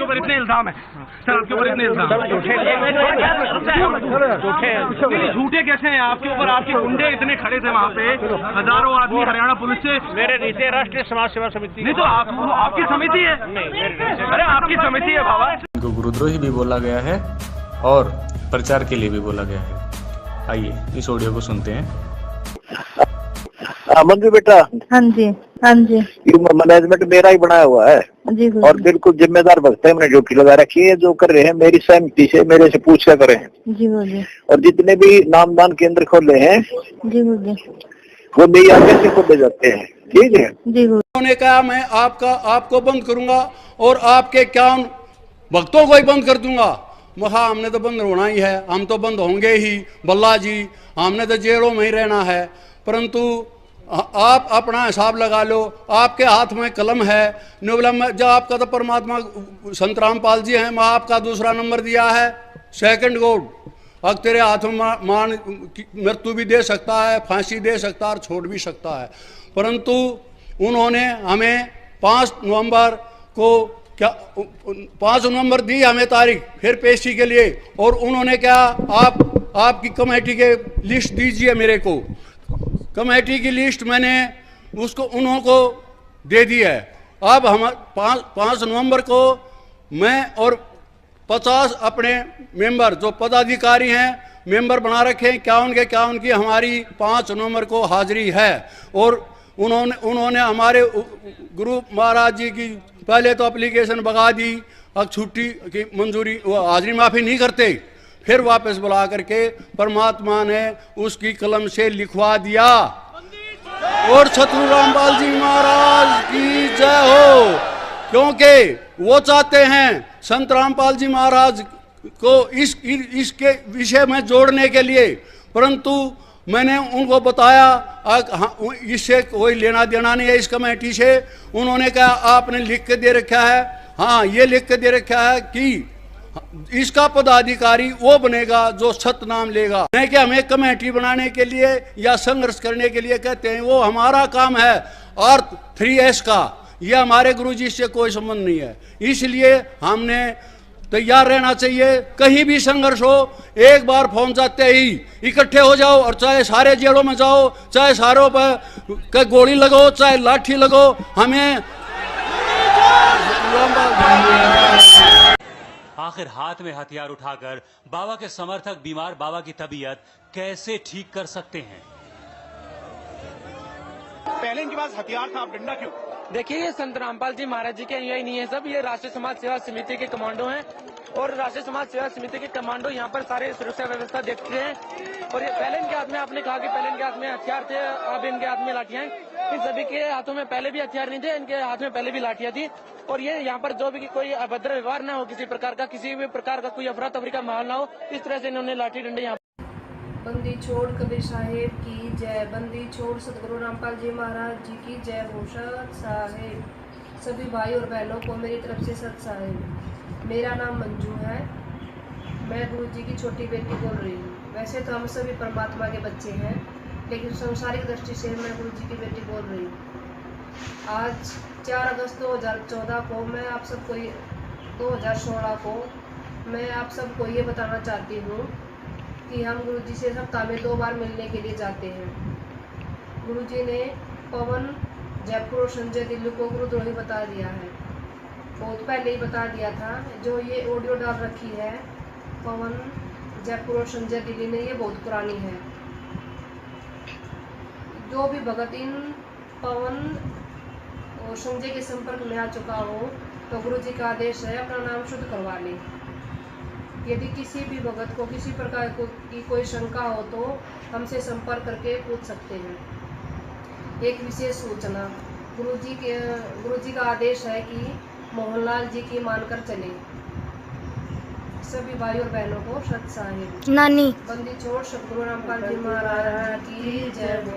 आपके ऊपर इतने इल्जाम है सर, आपके ऊपर इतने इल्जाम झूठे कैसे हैं आपके ऊपर? आपके गुंडे इतने खड़े थे वहाँ पे, हजारों आदमी हरियाणा पुलिस से। मेरे नीचे राष्ट्रीय समाज सेवा समिति नहीं तो आपकी समिति है? अरे आपकी समिति है बाबा। इनको गुरुद्रोही भी बोला गया है और प्रचार के लिए भी बोला गया है। आइए इस ऑडियो को सुनते हैं। मंजू बेटा, हाँ जी हाँ जी, ये मैनेजमेंट मेरा ही बनाया हुआ है जी और बिल्कुल जिम्मेदार वक्त है। मैंने ड्यूटी लगा रखी है, जो कर रहे हैं मेरी सहमति से मेरे से पूछ कर करें। जी बोलिए। और जितने भी नामदान केंद्र खोले हैं जी बोलिए। वो मेरी आगे से खोले जाते हैं, ठीक है जी। उन्होंने कहा मैं आपको बंद करूंगा और आपके क्या भक्तों को ही बंद कर दूंगा। हाँ, हमने तो बंद होना ही है, हम तो बंद होंगे ही बल्ला जी, हमने तो जेलों में ही रहना है। परंतु आप अपना हिसाब लगा लो, आपके हाथ में कलम है। जब आपका तो परमात्मा संत रामपाल जी हैं, मैं आपका दूसरा नंबर दिया है, सेकंड गॉड। अब तेरे हाथों में मान मृत्यु भी दे सकता है, फांसी दे सकता है और छोड़ भी सकता है। परंतु उन्होंने हमें 5 नवंबर को 5 नवंबर दी हमें तारीख फिर पेशी के लिए, और उन्होंने क्या आपकी कमेटी के लिस्ट दीजिए मेरे को। कमेटी की लिस्ट मैंने उसको उन्हों को दे दी है। अब हम 5 नवंबर को मैं और 50 अपने मेंबर जो पदाधिकारी हैं मेंबर बना रखे हैं, क्या उनकी हमारी 5 नवंबर को हाजिरी है। और उन्होंने हमारे गुरु महाराज जी की पहले तो एप्लीकेशन भगा दी, अब छुट्टी की मंजूरी हाजिरी माफ़ी नहीं करते, फिर वापस बुला करके परमात्मा ने उसकी कलम से लिखवा दिया। और सतगुरु रामपाल जी महाराज की जय हो, क्योंकि वो चाहते हैं संत रामपाल जी महाराज को इसके विषय में जोड़ने के लिए। परंतु मैंने उनको बताया इससे कोई लेना देना नहीं है इस कमेटी से। उन्होंने कहा आपने लिख के दे रखा है, हाँ ये लिख के दे रखा है कि इसका पदाधिकारी वो बनेगा जो सतनाम लेगा, नहीं कि हमें कमेटी बनाने के लिए या संघर्ष करने के लिए कहते हैं। वो हमारा काम है अर्थ 3S का, ये हमारे गुरुजी से कोई संबंध नहीं है। इसलिए हमने तैयार रहना चाहिए, कहीं भी संघर्ष हो एक बार फोन जाते ही इकट्ठे हो जाओ, और चाहे सारे जेलों में जाओ, चाहे सारों पर गोली लगो, चाहे लाठी लगो, हमें आखिर हाथ में हथियार उठाकर बाबा के समर्थक बीमार बाबा की तबीयत कैसे ठीक कर सकते हैं? पहले इनके पास हथियार था, अब डंडा क्यों? देखिए, ये संत रामपाल जी महाराज जी के अनुयायी नहीं है सब, ये राष्ट्रीय समाज सेवा समिति के कमांडो हैं। और राष्ट्रीय समाज सेवा समिति के कमांडो यहाँ पर सारे सुरक्षा व्यवस्था देखते हैं। और ये पहले इनके हाथ में, आपने कहा कि पहले इनके हाथ में हथियार थे, अब इनके हाथ में लाठियां हैं। इन सभी के हाथों में पहले भी हथियार नहीं थे, इनके हाथ में पहले भी लाठियां थी। और ये यहाँ पर जो भी कोई अभद्र व्यवहार ना हो, किसी प्रकार का, किसी भी प्रकार का कोई अफरा तफरी का माहौल ना हो, इस तरह से इन्होंने लाठी डंडे यहाँ। बंदी छोड़ कबीर साहेब की जय, बंदी छोड़ सतगुरु रामपाल जी महाराज जी की जय हो। सत साहेब, सभी भाई और बहनों को मेरी तरफ से सत साहेब। मेरा नाम मंजू है, मैं गुरु जी की छोटी बेटी बोल रही हूँ। वैसे तो हम सभी परमात्मा के बच्चे हैं, लेकिन संसारिक दृष्टि से मैं गुरु जी की बेटी बोल रही हूँ। आज 4 अगस्त 2014 को मैं आप सबको 2016 को मैं आप सबको ये बताना चाहती हूँ कि हम गुरुजी से सप्ताह में 2 बार मिलने के लिए जाते हैं। गुरुजी ने पवन जयपुर और संजय दिल्ली को गुरुद्रोही बता दिया है, बहुत पहले ही बता दिया था। जो ये ऑडियो डाल रखी है पवन जयपुर और संजय दिल्ली ने, ये बहुत पुरानी है। जो भी भगत इन पवन और संजय के संपर्क में आ चुका हो तो गुरुजी का आदेश है अपना नाम शुद्ध करवा ले। यदि किसी भी भगत को किसी प्रकार की कोई शंका हो तो हमसे संपर्क करके पूछ सकते हैं। एक विशेष सूचना, गुरुजी का आदेश है कि मोहनलाल जी की मानकर चले। सभी भाई और बहनों को सत साहिब। नानी बंदी छोड़ सतगुरु रामपाल जी महाराज की जय हो।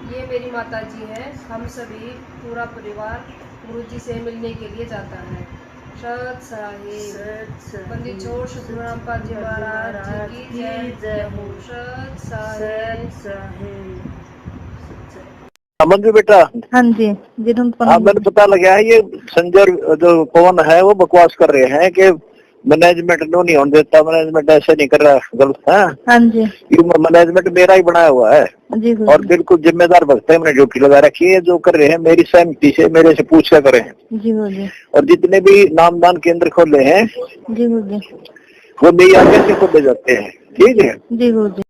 ये मेरी माता जी है। हम सभी पूरा परिवार गुरुजी से मिलने के लिए जाता है। सत साहिब। बंदी छोड़ सतगुरु रामपाल जी महाराज की जय हो। सत साहिब। मंजू बेटा, हाँ जी जी तुम हाँ मैंने पता लगा है ये संजय जो पवन है वो बकवास कर रहे हैं कि मैनेजमेंट नहीं होने देता, मैनेजमेंट ऐसे नहीं कर रहा, गलत है। हाँ जी ये मैनेजमेंट मेरा ही बनाया हुआ है जी गुरु और बिल्कुल जिम्मेदार भक्त है, मैंने ड्यूटी लगा रखी है। जो कर रहे हैं मेरी सहमति से मेरे से पूछ कर करें। जी गुरु जी और जितने भी नामदान केंद्र खोले हैं जी गुरु जी वो मेरी आज्ञा से खोले जाते हैं। ठीक है। जी गुरु जी।